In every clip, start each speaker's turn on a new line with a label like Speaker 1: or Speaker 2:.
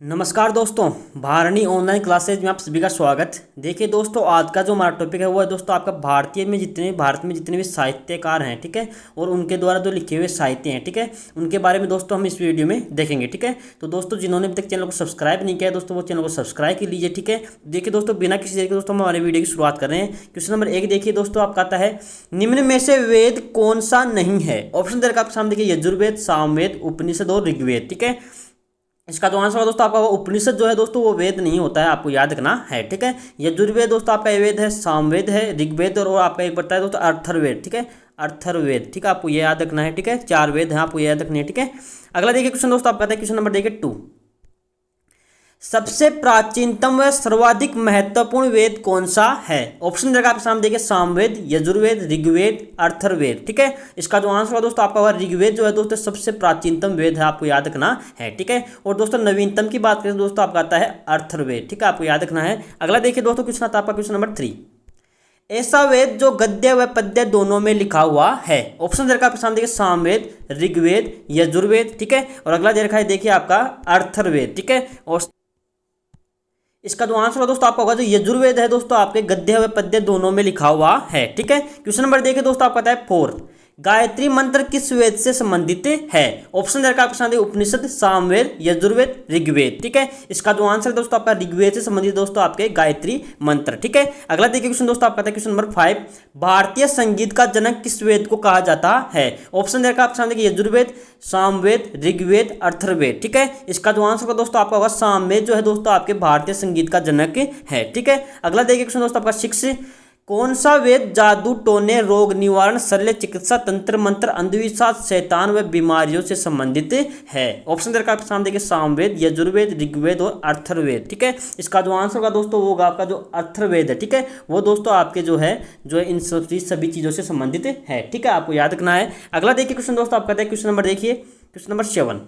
Speaker 1: नमस्कार दोस्तों, Bharani online classes में आप सभी का स्वागत। देखिए दोस्तों, आज का जो हमारा टॉपिक है वो है दोस्तों आपका भारत में जितने भी साहित्यकार हैं, ठीक है, और उनके द्वारा जो लिखे हुए साहित्य हैं, ठीक है, उनके बारे में दोस्तों हम इस वीडियो में देखेंगे। ठीक है, तो दोस्तों जिन्होंने अभी तक चैनल को सब्सक्राइब नहीं किया है दोस्तों, वो चैनल को सब्सक्राइब कर लीजिए। ठीक है, देखिए दोस्तों, बिना किसी देर के दोस्तों हम हमारे वीडियो की शुरुआत कर रहे हैं। क्वेश्चन नंबर 1 देखिए दोस्तों, आपका आता है निम्न में से वेद कौन सा नहीं है। ऑप्शन दे रखा आपके सामने, देखिए यजुर्वेद, सामवेद, उपनिषद और ऋग्वेद। ठीक है, इसका जो आंसर है दोस्तों आपका वो उपनिषद जो है दोस्तों वो वेद नहीं होता है, आपको याद रखना है। ठीक है, यजुर्वेद दोस्तों आपका वेद है, सामवेद है, ऋग्वेद और आपका एक बताया दोस्तों अर्थर्वेद। ठीक है, अर्थर्वेद, ठीक है, आपको ये याद रखना है। ठीक है, 4 वेद हैं, आपको याद रखने हैं। ठीक है, अगला देखिए क्वेश्चन दोस्तों, आप कहते हैं क्वेश्चन नंबर देखिए 2, सबसे प्राचीनतम व सर्वाधिक महत्वपूर्ण वेद कौन सा है। ऑप्शन देखा आपके सामने देखिए सामवेद, यजुर्वेद, ऋग्वेद, अर्थर्वेद। ठीक है, इसका जो आंसर है दोस्तों आपका ऋग्वेद जो है दोस्तों सबसे प्राचीनतम वेद है, आपको याद रखना है। ठीक है, और दोस्तों नवीनतम की बात करें दोस्तों आपका आता है अर्थर्वेद। ठीक है, आपको याद रखना है। अगला देखिए दोस्तों क्वेश्चन आता है आपका क्वेश्चन नंबर 3, ऐसा वेद जो गद्य व पद्य दोनों में लिखा हुआ है। ऑप्शन दे रखा है आपके सामने देखिए सामवेद, ऋग्वेद, यजुर्वेद। ठीक है, और अगला दे रखा है देखिए आपका अर्थर्वेद। ठीक है, और इसका जो आंसर है दोस्तों आपका होगा जो यजुर्वेद है दोस्तों आपके गद्य व पद्य दोनों में लिखा हुआ है। ठीक है, क्वेश्चन नंबर देखिए दोस्तों आपका आता है 4, गायत्री मंत्र किस वेद से संबंधित है। ऑप्शन देखा आपके सामने उपनिषद, सामवेद, यजुर्वेद, ऋग्वेद। ठीक है, इसका जो आंसर है दोस्तों आपका ऋग्वेद से संबंधित दोस्तों आपके गायत्री मंत्र। ठीक है, अगला देखिए क्वेश्चन दोस्तों आपका है क्वेश्चन नंबर 5, भारतीय संगीत का जनक किस वेद को कहा जाता है। ऑप्शन देखा आपके सामने यजुर्वेद, सामवेद, ऋग्वेद, अर्थर्वेद। ठीक है, इसका जो आंसर है दोस्तों आपका होगा सामवेद जो है दोस्तों आपके भारतीय संगीत का जनक है। ठीक है, अगला देखिए क्वेश्चन दोस्तों आपका 6, कौन सा वेद जादू टोने, रोग निवारण, शल्य चिकित्सा, तंत्र मंत्र, अंधविश्वास, शैतान व बीमारियों से संबंधित है। ऑप्शन देखा आपके सामने देखिए सामवेद, यजुर्वेद, ऋग्वेद और अर्थर्वेद। ठीक है, इसका जो आंसर होगा दोस्तों वो होगा आपका जो अर्थर्वेद है। ठीक है, वो दोस्तों आपके जो है इन सभी चीज़ों से संबंधित है। ठीक है, आपको याद रखना है। अगला देखिए क्वेश्चन दोस्तों आप कहते हैं क्वेश्चन नंबर देखिए क्वेश्चन नंबर 7,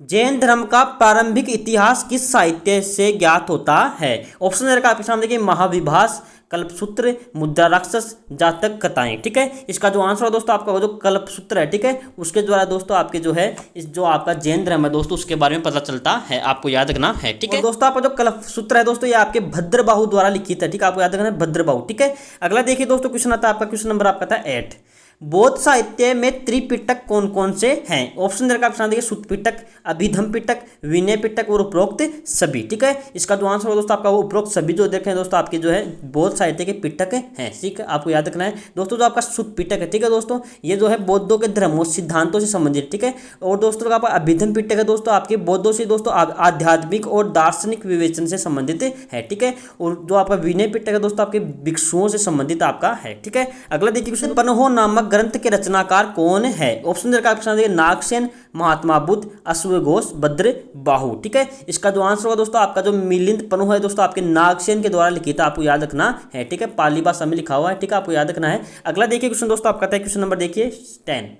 Speaker 1: जैन धर्म का प्रारंभिक इतिहास किस साहित्य से ज्ञात होता है। ऑप्शन देखा आपके सामने देखिए महाविभास, कल्पसूत्र, मुद्रा राक्षस, जातक कथाएं। ठीक है, इसका जो आंसर है दोस्तों आपका वो जो कल्पसूत्र है, ठीक है, उसके द्वारा दोस्तों आपके जो है इस जो आपका जैन धर्म है दोस्तों उसके बारे में पता चलता है, आपको याद रखना है। ठीक है, दोस्तों आपका जो कल्पसूत्र है दोस्तों ये आपके भद्रबाहु द्वारा लिखित है। ठीक है, आपको याद रखना है भद्रबाहु। ठीक है, अगला देखिए दोस्तों क्वेश्चन आता है आपका क्वेश्चन नंबर आपका था 8, बौद्ध साहित्य में त्रिपिटक कौन कौन से हैं। ऑप्शन देखा आपके सामने देखिए सुत्त पिटक, अभिधम पिटक, विनय पिटक और उपरोक्त सभी। ठीक है, इसका जो आंसर है दोस्तों आपका वो उपरोक्त सभी जो देखें दोस्तों आपके जो है बौद्ध साहित्य के पिटक हैं। ठीक है, आपको याद रखना है दोस्तों जो आपका सुत्त पिटक है। ठीक है दोस्तों, ये जो है बौद्धों के धर्म और सिद्धांतों से संबंधित। ठीक है, और दोस्तों आपका अभिधम पिटक है दोस्तों आपके बौद्धों से दोस्तों आध्यात्मिक और दार्शनिक विवेचन से संबंधित है। ठीक है, और जो आपका विनय पिटक है दोस्तों आपके भिक्षुओं से संबंधित आपका है। ठीक है, अगला देखिए पन्हो नामक ग्रंथ के रचनाकार कौन है। ऑप्शन देखा आपके सामने नागसेन, महात्मा बुद्ध, अश्वघोष, भद्र बाहु। ठीक है, इसका जो आंसर होगा दोस्तों आपका जो मिलिंद पन्हो है दोस्तों आपके नागसेन के द्वारा लिखित, आपको याद रखना है। ठीक है, पाली भाषा में लिखा हुआ है। ठीक है, आपको याद रखना है। अगला देखिए क्वेश्चन दोस्तों आपका है क्वेश्चन नंबर देखिए 10,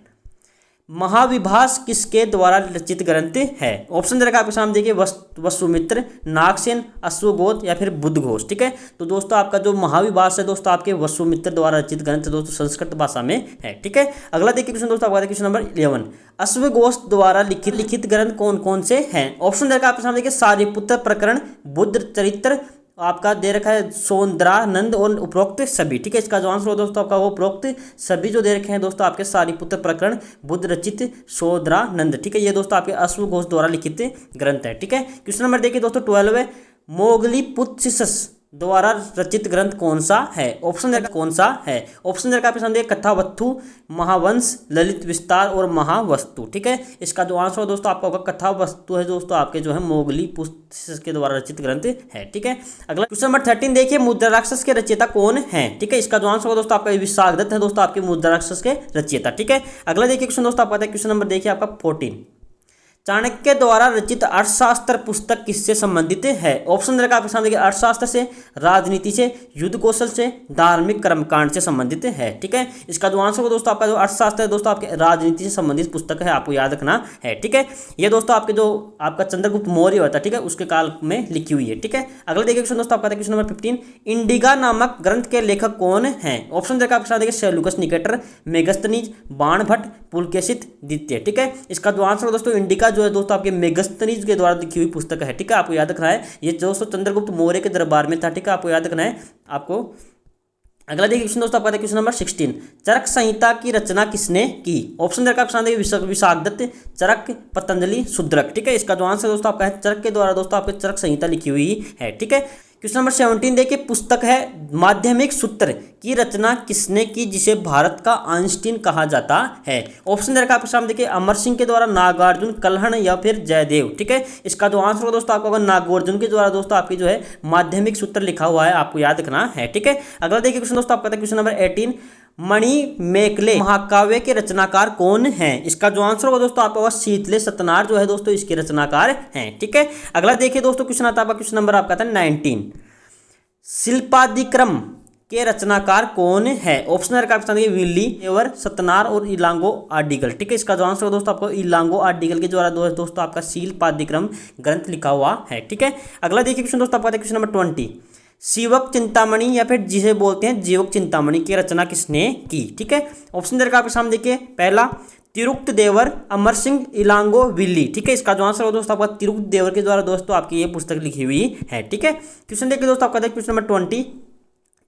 Speaker 1: महाविभास किसके द्वारा रचित ग्रंथ है। ऑप्शन देखा आपके सामने देखिए वसुमित्र, नागसेन, अश्वघोष या फिर बुद्धघोष। ठीक है, तो दोस्तों आपका जो महाविभास है दोस्तों आपके वसुमित्र द्वारा रचित ग्रंथ दोस्तों संस्कृत भाषा में है। ठीक है, अगला देखिए क्वेश्चन दोस्तों आपका क्वेश्चन नंबर 11, अश्वघोष द्वारा लिखित ग्रंथ कौन कौन से हैं। ऑप्शन देखा आपके सामने देखिए सारिपुत्र प्रकरण, बुद्ध चरित्र, आपका दे रखा है सौंदरानंद और उपरोक्त सभी। ठीक है, इसका जो आंसर हो दोस्तों आपका वो उपरोक्त सभी जो दे रखे हैं दोस्तों आपके सारिपुत्र प्रकरण, बुद्ध रचित, सौंदरानंद। ठीक है, ये दोस्तों आपके अश्वघोष द्वारा लिखित ग्रंथ है। ठीक है, क्वेश्चन नंबर देखिए दोस्तों 12, मोगलीपुत्सिसस द्वारा रचित ग्रंथ कौन सा है। ऑप्शन देखा कौन सा है। ऑप्शन देखा आपके सामने कथावत्थु, महावंश, ललित विस्तार और महावस्तु। ठीक है, इसका जो आंसर है दोस्तों आपका होगा कथावस्तु है दोस्तों आपके जो है मोगलीपुत्सिसस के द्वारा रचित ग्रंथ है। ठीक है, अगला क्वेश्चन नंबर 13 देखिए मुद्रा राक्षस के रचयिता कौन है। ठीक है, इसका जो आंसर होगा दोस्तों आपका विशाखदत्त है दोस्तों आपके मुद्रा राक्षस के रचयिता। ठीक है, अगला देखिए क्वेश्चन दोस्तों आपका क्वेश्चन नंबर देखिए आपका 14, चाणक्य द्वारा रचित अर्थशास्त्र पुस्तक किससे संबंधित है। ऑप्शन देखा आपके सामने अर्थशास्त्र से, राजनीति से, युद्ध कौशल से, धार्मिक कर्मकांड से संबंधित है। ठीक है, इसका जो आंसर होगा दोस्तों आपका जो अर्थशास्त्र है दोस्तों आपके राजनीति से संबंधित पुस्तक है, आपको याद रखना है। ठीक है, ये दोस्तों आपके जो आपका चंद्रगुप्त मौर्य होता है, ठीक है, उसके काल में लिखी हुई है। ठीक है, अगला देखिए क्वेश्चन दोस्तों आपका क्वेश्चन नंबर 15, इंडिगा नामक ग्रंथ के लेखक कौन है। ऑप्शन देखा आपके साथ देखिए सेल्यूकस निकेटर, मेगस्थनीज, बाणभट्ट, पुलकेशित द्वितीय। ठीक है, इसका जो आंसर दोस्तों इंडिका जो है दोस्तों आपके मेगस्थनीज के द्वारा लिखी हुई पुस्तक है। ठीक है, आपको याद रखना है, ये दोस्तों चंद्रगुप्त मौर्य के दरबार में था। ठीक है, आपको याद रखना है आपको। अगला देखिए क्वेश्चन दोस्तों आपका क्वेश्चन नंबर 16, चरक संहिता की रचना किसने की? ऑप्शन दे रखा है आपके विशाखदत्त, चरक, पतंजलि, शूद्रक। ठीक है, इसका जो आंसर दोस्तों आपका है चरक के द्वारा दोस्तों आपके चरक संहिता लिखी हुई है। ठीक है, क्वेश्चन नंबर 17 देखिए, पुस्तक है माध्यमिक सूत्र की रचना किसने की जिसे भारत का आइंस्टीन कहा जाता है? ऑप्शन दे रखा है आपके सामने देखिए, अमर सिंह के द्वारा, नागार्जुन, कल्हण या फिर जयदेव। ठीक है, इसका जो आंसर होगा दोस्तों आपको अगर नागार्जुन के द्वारा दोस्तों आपकी जो है माध्यमिक सूत्र लिखा हुआ है, आपको याद रखना है। ठीक है, अगला देखिए क्वेश्चन दोस्तों आपका क्वेश्चन नंबर 18, मणिमेखले महाकाव्य के रचनाकार कौन है? इसका जो आंसर होगा दोस्तों आपका शीतले सत्यनारायण जो है दोस्तों इसके रचनाकार हैं। ठीक है, अगला देखिए दोस्तों क्वेश्चन आता है क्वेश्चन नंबर आपका था 19, शिल्पादिक्रम के रचनाकार कौन है? ऑप्शन रखा है विल्ली देवर, सत्यनारायण और इलांगो आर्डिगल। ठीक है, इसका जो आंसर होगा दोस्तों आपको इलांगो आर्डिगल के द्वारा दोस्तों आपका शिल्पादिक्रम ग्रंथ लिखा हुआ है। ठीक है, अगला देखिए क्वेश्चन दोस्तों आपका क्वेश्चन नंबर 20, शिवक चिंतामणि या फिर जिसे बोलते हैं जीवक चिंतामणि की रचना किसने की? ठीक है, ऑप्शन दे रखा आपके सामने देखिए, पहला तिरुक्त देवर, अमर सिंह, इलांगो, विल्ली। ठीक है, इसका जो आंसर होगा दोस्तों आपका तिरुक्त देवर के द्वारा दोस्तों आपकी ये पुस्तक लिखी हुई है। ठीक है, क्वेश्चन देखिए दोस्तों आपका क्वेश्चन नंबर 20,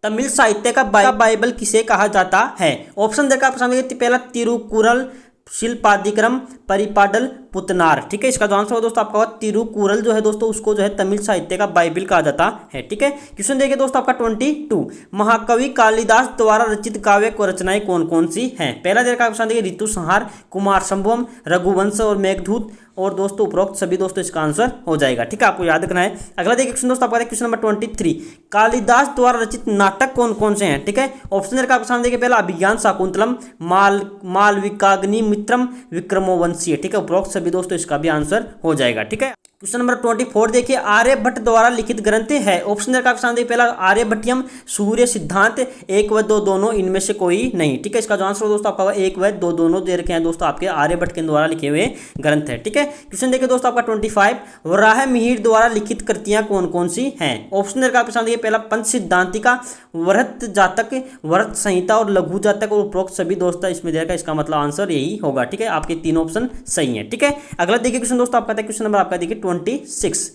Speaker 1: तमिल साहित्य का बाइबल किसे कहा जाता है? ऑप्शन देखा आपके सामने पहला तिरुकुरल, शिल्पादिक्रम, परिपाडल, पुतनार। ठीक है, इसका जो आंसर होगा दोस्तों आपका तिरुकुरल जो है दोस्तों उसको जो है तमिल साहित्य का बाइबिल कहा जाता है। ठीक है, क्वेश्चन देखिए दोस्तों आपका 22, महाकवि कालिदास द्वारा रचित काव्य को रचनाएं कौन कौन सी हैं? पहला देखा ऑप्शन देखिए ऋतु संहार, कुमार संभवम, रघुवंश और मेघदूत, और दोस्तों उपरोक्त सभी दोस्तों इसका आंसर हो जाएगा। ठीक है, आपको याद रखना है। अगला देखिए क्वेश्चन दोस्तों आपका क्वेश्चन नंबर 23, कालिदास द्वारा रचित नाटक कौन कौन से हैं? ठीक है, ऑप्शन देखा आपके सामने देखिए, पहला अभिज्ञान शाकुंतलम, मालविकाग्नि मित्रम, विक्रमोवंशीय। ठीक है, उपरोक्त सभी दोस्तों इसका भी आंसर हो जाएगा। ठीक है, क्वेश्चन नंबर 24 देखिए, आर्यभट्ट द्वारा लिखित ग्रंथ है। ऑप्शन देखा आपके सामने पहला आर्यभट्टियम, सूर्य सिद्धांत, एक व दो दोनों, इनमें से कोई नहीं। ठीक है, इसका जो आंसर दोस्तों आपका एक व दो दोनों दे रखे हैं दोस्तों आपके आर्यभट्ट के द्वारा लिखे हुए ग्रंथ है। ठीक है, क्वेश्चन देखिए दोस्तों आपका 25, वराह मिहिर द्वारा लिखित कृतियां कौन कौन सी हैं? ऑप्शन देखा आपके सामने पहला पंच सिद्धांतिका, वृहत जातक, वृहत संहिता और लघु जातक, और उपरोक्त सभी दोस्तों इसमें देखा, इसका मतलब आंसर यही होगा। ठीक है, आपके तीन ऑप्शन सही है। ठीक है, अगला देखिए क्वेश्चन दोस्तों आपका क्वेश्चन नंबर आपका देखिए 26,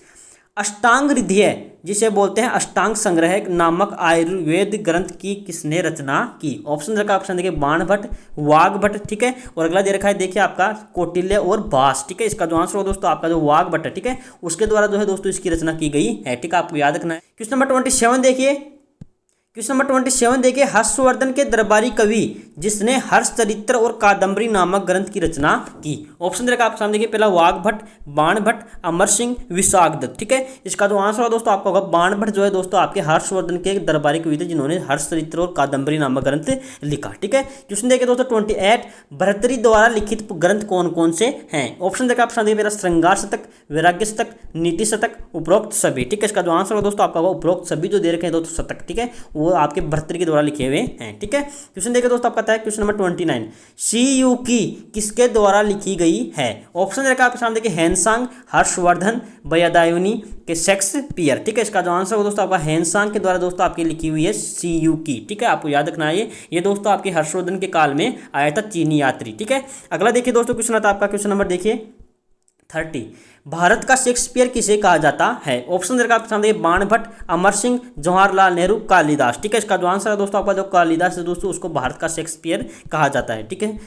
Speaker 1: अष्टांग हृदय जिसे बोलते हैं अष्टांग संग्रह नामक आयुर्वेद ग्रंथ की किसने रचना की? ऑप्शन रखा ऑप्शन देखिए, बाणभट्ट, वाघभट्ट। ठीक है, और अगला दे रखा है देखिए आपका कौटिल्य और भास। ठीक है, इसका जो आंसर हो दोस्तों आपका जो वाघभट्ट है, ठीक है, उसके द्वारा जो है दोस्तों इसकी रचना की गई है। ठीक है, आपको याद रखना है। क्वेश्चन नंबर 27 देखिए, क्वेश्चन नंबर 27 देखिए, हर्षवर्धन के दरबारी कवि जिसने हर्ष चरित्र और कादम्बरी नामक ग्रंथ की रचना की? ऑप्शन देखा आप सामने देखिए, पहला वाघभट्ट, बाणभट्ट, अमर सिंह, विशाखदत्त। ठीक है, इसका जो आंसर होगा दोस्तों आपका होगा बाणभट्ट जो है दोस्तों आपके हर्षवर्धन के दरबारी कवि थे जिन्होंने हर्ष चरित्र और कादम्बरी नामक ग्रंथ लिखा। ठीक है, क्वेश्चन देखिए दोस्तों 28, भर्तृहरि द्वारा लिखित ग्रंथ कौन कौन से हैं? ऑप्शन देखा आप सामने पहला श्रृंगार शतक, वैराग्य शतक, नीति शतक, उपरोक्त सभी। ठीक है, इसका जो आंसर होगा दोस्तों आपका होगा उपरोक्त सभी जो दे रखे हैं दोस्तों शतक। ठीक है, वो आपके भर्तृहरि के द्वारा लिखे हुए हैं। ठीक है, क्वेश्चन देखिए दोस्तों आपका है क्वेश्चन नंबर 29, सीयू की किसके द्वारा लिखी गई है? ऑप्शन देखा आपके सामने देखिए, हैंसांग, हर्षवर्धन, बयादायुनी के शेक्सपियर। ठीक है, इसका जो आंसर होगा दोस्तों आपका हैंसांग के द्वारा दोस्तों आपकी लिखी हुई है सीयू की। ठीक है, आपको याद रखना है ये दोस्तों आपके हर्षवर्धन के काल में आया था चीनी यात्री। ठीक है, अगला देखिए दोस्तों क्वेश्चन आता है आपका क्वेश्चन नंबर देखिए 30, भारत का शेक्सपियर किसे कहा जाता है? ऑप्शन देखा आपके सामने बाणभट्ट, अमर सिंह, जवाहरलाल नेहरू, कालिदास। ठीक है, इसका जो आंसर है दोस्तों आपका जो कालिदास है दोस्तों उसको भारत का शेक्सपियर कहा जाता है। ठीक है,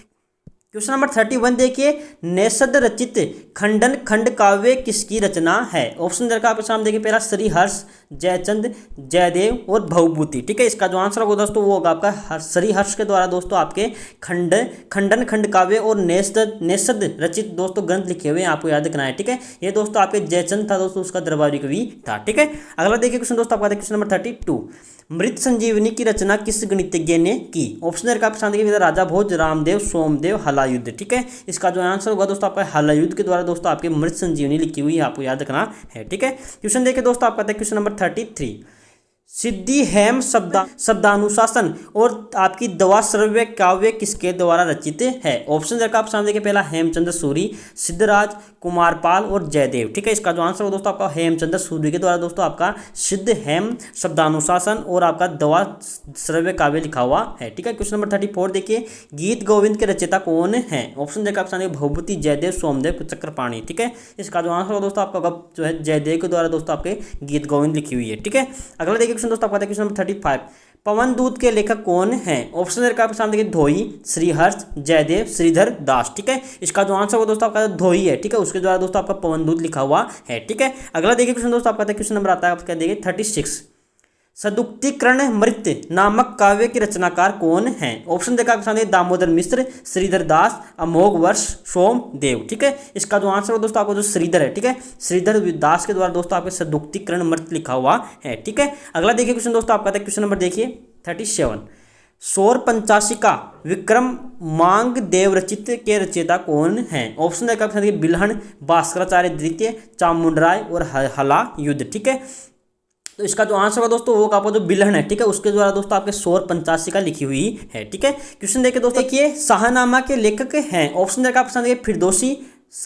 Speaker 1: क्वेश्चन नंबर 31 देखिए, नेषद रचित खंडन खंड काव्य किसकी रचना है? ऑप्शन देखा आपके सामने देखिए, पहला श्रीहर्ष, जयचंद, जयदेव और भवभूति। ठीक है, इसका जो आंसर होगा दोस्तों वो होगा आपका श्रीहर्ष के द्वारा दोस्तों आपके खंडन खंड काव्य और नेषद रचित दोस्तों ग्रंथ लिखे हुए हैं, आपको याद रखना है। ठीक है, ये दोस्तों आपके जयचंद था दोस्तों उसका दरबारी कवि था। ठीक है, अगला देखिए क्वेश्चन दोस्तों आपका क्वेश्चन नंबर 32, मृत संजीवनी की रचना किस गणितज्ञ ने की? ऑप्शन देखा आपके सामने देखिए, राजा भोज, रामदेव, सोमदेव, हलायुद्ध। ठीक है, इसका जो आंसर होगा दोस्तों आपका हलायुद्ध के द्वारा दोस्तों आपके मृत संजीवनी लिखी हुई है, आपको याद रखना है। ठीक है, क्वेश्चन देखिए दोस्तों आपका क्वेश्चन नंबर 33, सिद्धि हेम शब्दानुशासन और आपकी दवा श्रव्य काव्य किसके द्वारा रचित है? ऑप्शन देखा आप सामने देखिए, पहला हेमचंद्र सूरी, सिद्धराज, कुमारपाल और जयदेव। ठीक है, इसका जो आंसर हो दोस्तों आपका हेमचंद्र सूरी के द्वारा दोस्तों आपका सिद्ध हेम शब्दानुशासन और आपका दवा श्रव्य काव्य लिखा हुआ है। ठीक है, क्वेश्चन नंबर 34 देखिए, गीत गोविंद के रचयिता कौन है? ऑप्शन देखा आप सामने भगवती, जयदेव, सोमदेव, चक्रपाणी। ठीक है, इसका जो आंसर हो दोस्तों आपका जो है जयदेव के द्वारा दोस्तों आपके गीत गोविंद लिखी हुई है। ठीक है, अगला देखिए क्वेश्चन दोस्तों आपका क्वेश्चन नंबर 35, पवन दूत के लेखक कौन है? ऑप्शन देखा आप सामने देखिए, धोई, श्रीहर्ष, जयदेव, श्रीधर दास। ठीक है, इसका जो आंसर हो दोस्तों आपका धोई है। ठीक है, उसके द्वारा दोस्तों आपका पवन दूत लिखा हुआ है। ठीक है, अगला देखिए क्वेश्चन दोस्तों आपका क्वेश्चन नंबर आता है आपका देखिए 36, सदुक्तिकरण मृत नामक काव्य की रचनाकार कौन है? ऑप्शन देखा आपके सामने दामोदर मिश्र, श्रीधर दास, अमोघ वर्ष, सोमदेव। ठीक है, इसका जो आंसर हो दोस्तों आपको जो श्रीधर है, ठीक है, श्रीधर दास के द्वारा दोस्तों आपके सदुक्तिकरण मृत लिखा हुआ है। ठीक है, अगला देखिए क्वेश्चन दोस्तों आपका क्वेश्चन नंबर देखिए 37, सौर पंचाशिका विक्रम मांग देव रचित के रचयिता कौन है? ऑप्शन देखा आपके सामने बिल्हण, भास्कराचार्य द्वितीय, चामुंडराय और हला युद्ध। ठीक है, तो इसका जो आंसर होगा दोस्तों वो आपका जो बिल्हण है, ठीक है, उसके द्वारा दोस्तों आपके सौर पंचाशिका लिखी हुई है। ठीक है, क्वेश्चन देखिए दोस्तों, देखिए शाहनामा के लेखक हैं। ऑप्शन देखा आपके सामने फिरदौसी,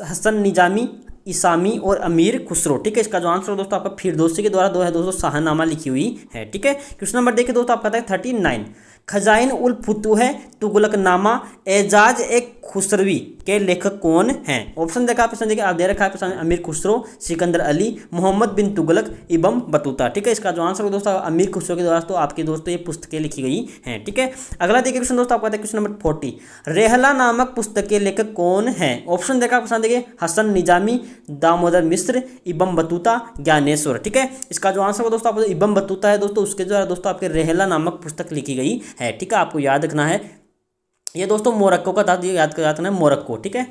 Speaker 1: हसन निजामी, इसामी और अमीर खुसरो। ठीक है, इसका जो आंसर दोस्तों आपका फिरदौसी के द्वारा दो है दोस्तों शाहनामा लिखी हुई है। ठीक है, क्वेश्चन नंबर देखिए दोस्तों आपका 39, खजाइन उल फुतूह तुगलकनामा एजाज एक खुसरवी के लेखक कौन हैं? ऑप्शन देखा आपके सामने, आप दे रखा है सामने अमीर खुसरो, सिकंदर अली, मोहम्मद बिन तुगलक, इबन बतूता। ठीक है, इसका जो आंसर दोस्तों अमीर खुसरो के द्वारा तो आपके दोस्तों ये पुस्तकें लिखी गई हैं। ठीक है, अगला देखिए क्वेश्चन दोस्तों आपका क्वेश्चन नंबर 40, रेहला नामक पुस्तक के लेखक कौन है? ऑप्शन देखा आपके सामने देखिए, हसन निजामी, दामोदर मिश्र, इबन बतूता, ज्ञानेश्वर। ठीक है, इसका जो आंसर दोस्तों आपको इबन बतूता है दोस्तों, उसके द्वारा दोस्तों आपके रेहला नामक पुस्तक लिखी गई है। ठीक है, आपको याद रखना है ये दोस्तों मोरक्को का था, याद रखना है मोरक्को। ठीक है,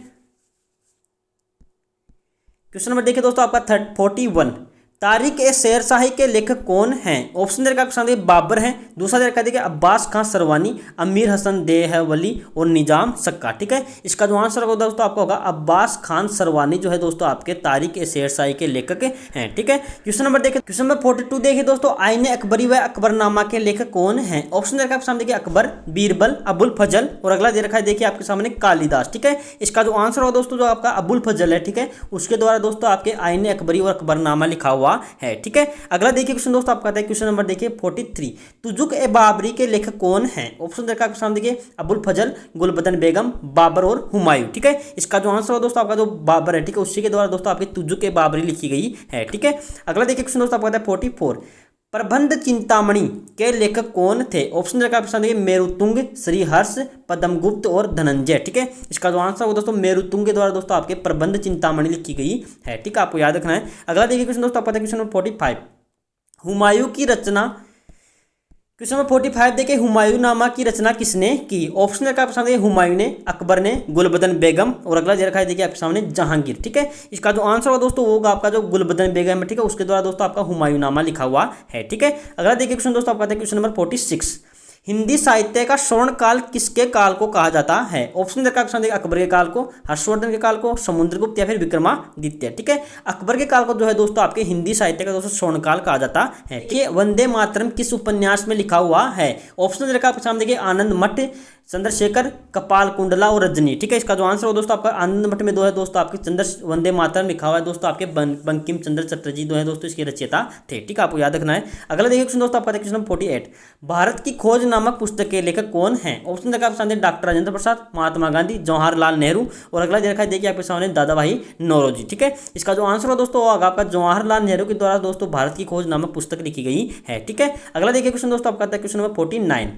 Speaker 1: क्वेश्चन नंबर देखिए दोस्तों आपका 41, तारिक ए शेरशाही के लेखक कौन हैं? ऑप्शन देखा आपके सामने बाबर हैं, दूसरा देखा देखिए अब्बास खां सरवानी, अमीर हसन देहवली और निजाम सक्का। ठीक है, इसका जो आंसर होगा दोस्तों आपका होगा अब्बास खान सरवानी जो है दोस्तों आपके तारिक ए शेरशाही के लेखक हैं। ठीक है, क्वेश्चन नंबर देखिए क्वेश्चन नंबर 42 देखिए दोस्तों, आईने अकबरी व अकबरनामा के लेखक कौन हैं? ऑप्शन देखा आपके सामने देखिए अकबर, बीरबल, अबुल फजल और अगला दे रखा है देखिए आपके सामने कालिदास। ठीक है, इसका जो आंसर होगा दोस्तों जो आपका अबुल फजल है, ठीक है, उसके द्वारा दोस्तों आपके आईने अकबरी और अकबरनामा लिखा हुआ है। ठीक है, अगला देखिए क्वेश्चन दोस्तों आपका है क्वेश्चन नंबर देखिए 43, तुजुक ए बाबरी के लेखक कौन हैं? ऑप्शन देखा आपके सामने देखिए अबुल फजल, गुलबदन बेगम, बाबर और हुमायूं। ठीक है, इसका जो आंसर होगा दोस्तों आपका जो बाबर है, ठीक है, उसी के द्वारा दोस्तों आपकी तुजुक ए बाबरी लिखी गई है। ठीक है, अगला देखिए क्वेश्चन दोस्तों आपका 44, प्रबंध चिंतामणि के लेखक कौन थे? ऑप्शन देखा आपके सामने मेरुतुंग, श्रीहर्ष, पद्मगुप्त और धनंजय। ठीक है, इसका जो आंसर होगा दोस्तों मेरुतुंग के द्वारा दोस्तों आपके प्रबंध चिंतामणि लिखी गई है। ठीक है, आपको याद रखना है। अगला देखिए क्वेश्चन दोस्तों आपका क्वेश्चन नंबर 45, हुमायूं की रचना, क्वेश्चन नंबर 45 देखिए हुमायूंनामा की रचना किसने की? ऑप्शन देखा आपके सामने हुमायूं ने, अकबर ने, गुलबदन बेगम और अगला दे रखा है देखिए आपके सामने जहांगीर। ठीक है, इसका जो आंसर होगा दोस्तों वो होगा आपका जो गुलबदन बेगम है, ठीक है, उसके द्वारा दोस्तों आपका हुमायूंनामा लिखा हुआ है। ठीक है, अगला देखिए क्वेश्चन दोस्तों आपका क्वेश्चन नंबर 46, हिंदी साहित्य का स्वर्ण काल किसके काल को कहा जाता है? ऑप्शन देखा आपके सामने अकबर के काल को, हर्षवर्धन के काल को, समुद्रगुप्त या फिर विक्रमादित्य। ठीक है, अकबर के काल को जो है दोस्तों आपके हिंदी साहित्य का दोस्तों स्वर्ण काल कहा जाता है। कि वंदे मातरम किस उपन्यास में लिखा हुआ है? ऑप्शन देखा आपके सामने देखिए आनंद मठ, चंद्रशेखर, कपाल कुंडला और रजनी। ठीक है, इसका जो आंसर हो दोस्तों आपका आनंद मठ में दो है दोस्तों आपके चंद्र वंदे मातरम लिखा हुआ है दोस्तों आपके बंकिम चंद्र चटर्जी दो है दोस्तों इसके रचयिता थे। ठीक है, आपको याद रखना है। अगला देखिए क्वेश्चन दोस्तों आपका क्वेश्चन 48, भारत की खोज नामक पुस्तक के लेखक कौन है? ऑप्शन देखा आपके सामने डॉक्टर राजेंद्र प्रसाद, महात्मा गांधी, जवाहरलाल नेहरू और अगला देखा देखिए आपके सामने दादा भाई नौरोजी। ठीक है, इसका जो आंसर हो दोस्तों आपका जवाहरलाल नेहरू के द्वारा दोस्तों भारत की खोज नामक पुस्तक लिखी गई है। ठीक है, अगला देखिए क्वेश्चन दोस्तों आपका क्वेश्चन नंबर 49,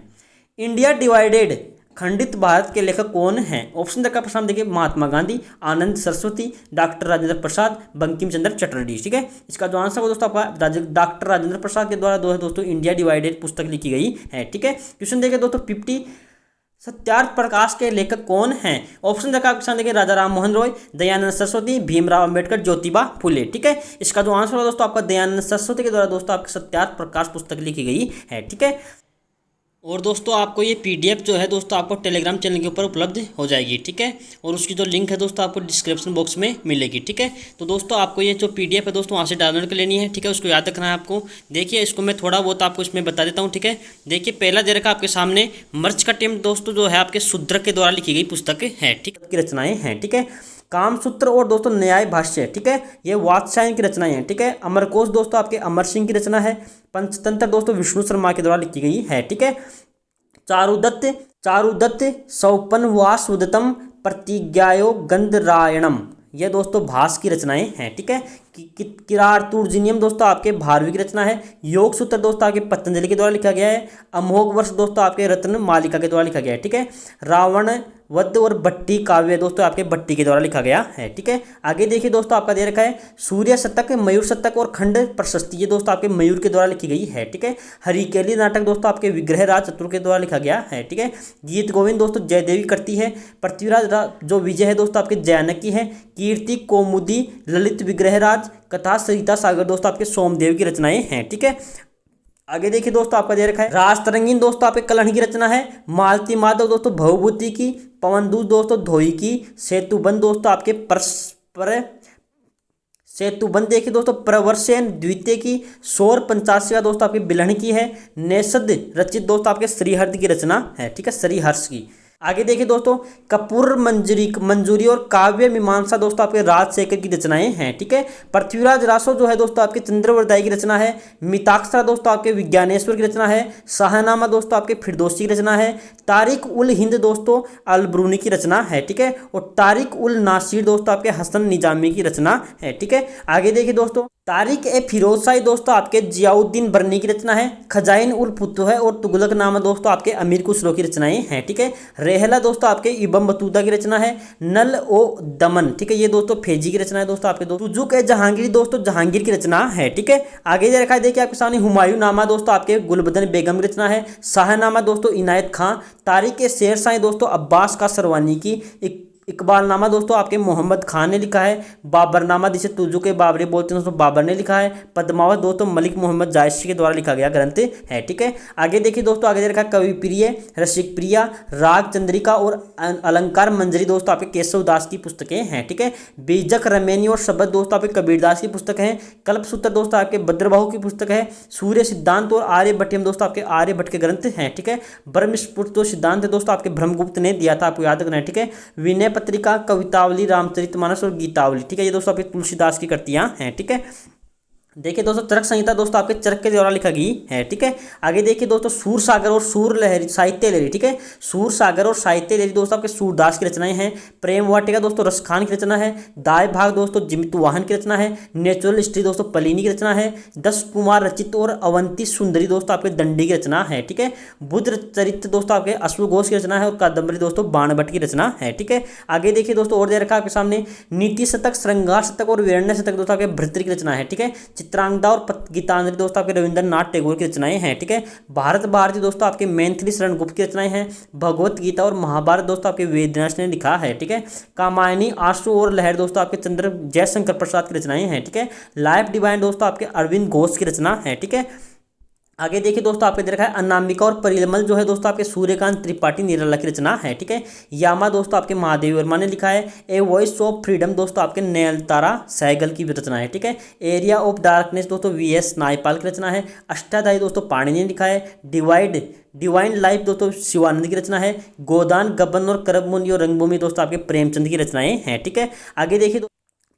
Speaker 1: इंडिया डिवाइडेड खंडित भारत के लेखक कौन हैं? ऑप्शन देखा प्रश्न देखिए महात्मा गांधी, आनंद सरस्वती, डॉक्टर राजेंद्र प्रसाद, बंकिम चंद्र चटर्जी। ठीक है, इसका जो आंसर हो दोस्तों आपका डॉक्टर राजेंद्र प्रसाद के द्वारा दोस्तों इंडिया डिवाइडेड पुस्तक लिखी गई है। ठीक है, क्वेश्चन देखिए दोस्तों 50, सत्यार्थ प्रकाश के लेखक कौन हैं? ऑप्शन देखा आपके सामने देखिए राजा राम मोहन रॉय, दयानंद सरस्वती, भीमराव अंबेडकर, ज्योतिबा फुले। ठीक है, इसका जो आंसर होगा दोस्तों आपका दयानंद सरस्वती के द्वारा दोस्तों आपके सत्यार्थ प्रकाश पुस्तक लिखी गई है। ठीक है, और दोस्तों आपको ये पीडीएफ जो है दोस्तों आपको टेलीग्राम चैनल के ऊपर उपलब्ध हो जाएगी, ठीक है। और उसकी जो लिंक है दोस्तों आपको डिस्क्रिप्शन बॉक्स में मिलेगी, ठीक है। तो दोस्तों आपको ये जो पीडीएफ है दोस्तों वहाँ से डाउनलोड कर लेनी है, ठीक है। उसको याद रखना है आपको। देखिए इसको मैं थोड़ा बहुत आपको इसमें बता देता हूँ, ठीक है। देखिए पहला दे रखा आपके सामने मर्चकटिम दोस्तों जो है आपके शूद्रक के द्वारा लिखी गई पुस्तक है, ठीक है, की रचनाएं हैं, ठीक है। कामसूत्र और दोस्तों न्याय भाष्य, ठीक है, ये वात्स्यायन की रचनाएं हैं, ठीक है। अमरकोश दोस्तों आपके अमर सिंह की रचना है। पंचतंत्र दोस्तों विष्णु शर्मा के द्वारा लिखी गई है, ठीक है। चारुदत्त चारुदत्त सौपनवास उदतम प्रतिज्ञायो गंधरायणम, यह दोस्तों भास की रचनाएं हैं, ठीक है। किरातुर्जिनियम दोस्तों आपके भारवी की रचना है। योग सूत्र दोस्तों आपके पतंजलि के द्वारा लिखा गया है। अमोघ वर्ष दोस्तों आपके रत्न मालिका के द्वारा लिखा गया है, ठीक है। रावण वध और भट्टी काव्य दोस्तों आपके भट्टी के द्वारा लिखा गया है, ठीक है। आगे देखिए दोस्तों आपका दे रखा है सूर्य शतक, मयूर शतक और खंड प्रशस्ति, ये दोस्तों आपके मयूर के द्वारा लिखी गई है, ठीक है। हरिकेली नाटक दोस्तों आपके विग्रह राज चतुर के द्वारा लिखा गया है, ठीक है। गीत गोविंद दोस्तों जयदेवी करती है। पृथ्वीराज जो विजय है दोस्तों आपके जैनक की है। कीर्ति कौमुदी ललित विग्रह राज, कथा सरिता सागर दोस्तों आपके सोमदेव की रचनाएं हैं, ठीक है। आगे देखिए दोस्तों आपका दे रखा है राज तरंगिन दोस्तों आपके कलहण की रचना है। मालती माधव दोस्तों भवभूति की। पवनदूत दोस्तों धोई की। सेतुबंध दोस्तों आपके परस्पर सेतुबंध देखिए दोस्तों प्रवर्षेन द्वितीय की। शोर पंचाशी दोस्तों आपकी बिलहन की है। नेषद रचित दोस्तों आपके श्रीहर्ष की रचना है, ठीक है, श्रीहर्ष की। आगे देखिए दोस्तों कपूर मंजूरी और काव्य मीमांसा दोस्तों आपके राजशेखर की रचनाएं हैं, ठीक है। पृथ्वीराज रासो जो है दोस्तों आपके चंद्रवरदाई की रचना है। मिताक्षरा दोस्तों आपके विज्ञानेश्वर की रचना है। शाहनामा दोस्तों आपके फिरदौसी की रचना है। तारिक उल हिंद दोस्तों अलब्रूनी की रचना है, ठीक है। और तारिक उल नासिर दोस्तों आपके हसन निजामी की रचना है, ठीक है। आगे देखिए दोस्तों तारिक ए फिरोजशाही दोस्तों आपके जियाउद्दीन बर्नी की रचना है। खजाइन उल फुतुह और तुगलक नामा दोस्तों आपके अमीर खुसरो की रचनाएं हैं, ठीक है। रेहला दोस्तों आपके इबन बतूता की रचना है। नल ओ दमन, ठीक है, ये दोस्तों फेजी की रचना है दोस्तों आपके। तुजुक ए जहांगीर दोस्तों जहांगीर की रचना है, ठीक है। आगे ये रखा है देखिए आपके सामने हुमायूं नामा दोस्तों आपके गुलबदन बेगम की रचना है। शाहनामा दोस्तों इनायत खां। तारिक ए शेरशाह दोस्तों अब्बास का सरवानी की। इकबालनामा दोस्तों आपके मोहम्मद खान ने लिखा है। बाबरनामा जिसे तुजुक बाबरी बोलते हैं दोस्तों बाबर ने लिखा है। पद्मावत दोस्तों मलिक मोहम्मद जायसी के द्वारा लिखा गया ग्रंथ है, ठीक है। आगे देखिए दोस्तों आगे देखा कवि प्रिय, रसिक प्रिया, राग चंद्रिका और अलंकार मंजरी दोस्तों आपके केशव दास की पुस्तकें हैं, ठीक है। बीजक रमेनी और शब्द दोस्तों आपके कबीरदास की पुस्तक है। कल्पसूत्र दोस्तों आपके भद्रबाहु की पुस्तक है। सूर्य सिद्धांत और आर्यभट्टियम दोस्तों आपके आर्यभट्ट के ग्रंथ हैं, ठीक है। ब्रह्मस्फुट सिद्धांत दोस्तों आपके ब्रह्मगुप्त ने दिया था, आपको याद रखना है, ठीक है। विनय पत्रिका, कवितावली, रामचरितमानस और गीतावली, ठीक है, ये दोस्तों आपके तुलसीदास की कृतियां हैं, ठीक है। देखिए दोस्तों चरक संहिता दोस्तों आपके चरक के द्वारा लिखा गई है, ठीक है। आगे देखिए दोस्तों सूर सागर और सूर लहरी साहित्य लहरी, ठीक है। सूर सागर और साहित्य लहरी दोस्तों आपके सूरदास की रचनाएं हैं। प्रेम वाटिका दोस्तों रसखान की रचना है। दाय भाग दोस्तों जिमित वाहन की रचना है। नेचुरल हिस्ट्री दोस्तों पलिनी की रचना है। 10 कुमार रचित और अवंती सुंदरी दोस्तों आपके दंडी की रचना है, ठीक है। बुद्ध चरित्र दोस्तों आपके अश्वघोष की रचना है। और कादम्बरी दोस्तों बाणभट्ट की रचना है, ठीक है। आगे देखिए दोस्तों और दे रखा आपके सामने नीति शतक, श्रृंगार शतक और वीरण्य शतक दोस्तों आपके भृतृ की रचना है, ठीक है। चित्रांगदा और गीतांजलि दोस्तों आपके रविंद्रनाथ टैगोर की रचनाएं हैं, ठीक है। भारत भारती दोस्तों आपके मैथिली शरण गुप्त की रचनाएं हैं। भगवत गीता और महाभारत दोस्तों आपके वेदव्यास ने लिखा है, ठीक है। कामायनी, आंसू और लहर दोस्तों आपके चंद्र जयशंकर प्रसाद की रचनाएं हैं, ठीक है। लाइफ डिवाइन दोस्तों आपके अरविंद घोष की रचना है, ठीक है। आगे देखिए दोस्तों आपने देखा है अनामिका और परिमल जो है दोस्तों आपके सूर्यकांत त्रिपाठी निराला की रचना है, ठीक है। यामा दोस्तों आपके महादेव वर्मा ने लिखा है। ए वॉइस ऑफ फ्रीडम दोस्तों आपके नयनतारा सहगल की रचना है, ठीक है। एरिया ऑफ डार्कनेस दोस्तों वीएस नायपाल की रचना है। अष्टाध्यायी दोस्तों पाणिनि ने लिखा है। डिवाइन लाइफ दोस्तों शिवानंद की रचना है। गोदान, गबन और करबमुनि और रंगभूमि दोस्तों आपके प्रेमचंद की रचनाएं हैं, ठीक है। आगे देखिए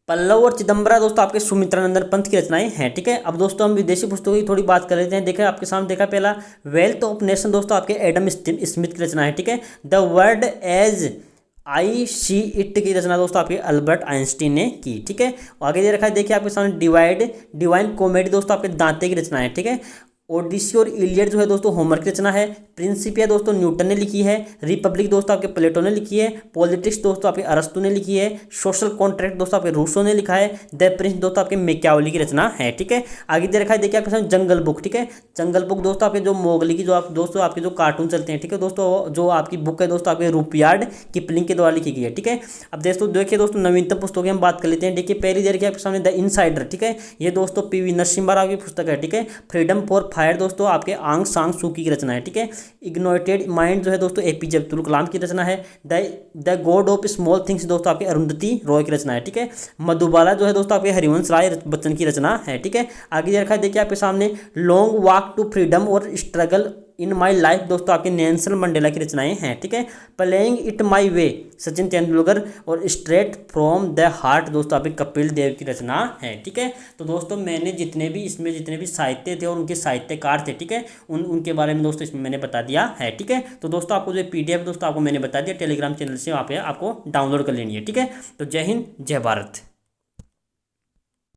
Speaker 1: पल्लव और चिदम्बरा दोस्तों आपके सुमित्रानंदन पंत की रचनाएं हैं, ठीक है। अब दोस्तों हम विदेशी पुस्तकों की थोड़ी बात कर लेते हैं। देखिए आपके सामने देखा पहला वेल्थ ऑफ नेशन दोस्तों आपके एडम स्मिथ की रचना है, ठीक है। The world as I see it की रचना दोस्तों आपके अल्बर्ट आइंस्टीन ने की, ठीक है। आगे दे रखा है देखिए आपके सामने डिवाइन कॉमेडी दोस्तों आपके दांते की रचना है, ठीक है। ओडिसी और इलियड जो है दोस्तों होमर की रचना है। प्रिंसिपिया दोस्तों न्यूटन ने लिखी है। रिपब्लिक दोस्तों आपके प्लेटो ने लिखी है। पॉलिटिक्स दोस्तों आपके अरस्तु ने लिखी है। सोशल कॉन्ट्रैक्ट दोस्तों आपके रूसो ने लिखा है। द प्रिंस दोस्तों आपके मैकियावेली की रचना है, ठीक है। आगे दे रखा है देखिए आपके सामने जंगल बुक, ठीक है। जंगल बुक दोस्तों आपके जो मोगली की जो आप दोस्तों आपके जो कार्टून चलते हैं, ठीक है दोस्तों, जो आपकी बुक है दोस्तों आपके रुपयार्ड किपलिंग के द्वारा लिखी गई है, ठीक है। अब दोस्तों देखिए दोस्तों नवीनतम पुस्तकों की हम बात कर लेते हैं। देखिए पहली दे रखी है आपके सामने द इनसाइडर, ठीक है। ये दोस्तों पीवी नरसिम्हा राव की पुस्तक है, ठीक है। फ्रीडम फॉर फायर दोस्तों आपके आंग सांग सूकी की रचना है, ठीक है। इग्नोटेड माइंड जो है दोस्तों एपीजे अब्दुल कलाम की रचना है। The God of small things दोस्तों आपके अरुंधति रॉय की रचना है, ठीक है। मधुबाला जो है दोस्तों आपके हरिवंश राय बच्चन की रचना है, ठीक है। आगे दे रखा है देखिए आपके सामने लॉन्ग वॉक टू फ्रीडम और स्ट्रगल इन माई लाइफ दोस्तों आपके नेल्सन मंडेला की रचनाएं हैं, ठीक है। प्लेइंग इट माई वे सचिन तेंदुलकर और स्ट्रेट फ्रॉम द हार्ट दोस्तों आपके कपिल देव की रचना है, ठीक है। तो दोस्तों मैंने जितने भी साहित्य थे और उनके साहित्यकार थे, ठीक है, उनके बारे में दोस्तों इसमें मैंने बता दिया है, ठीक है। तो दोस्तों आपको जो PDF दोस्तों आपको मैंने बता दिया टेलीग्राम चैनल से, वहाँ पे आपको डाउनलोड कर लेनी है, ठीक है। तो जय हिंद जय भारत।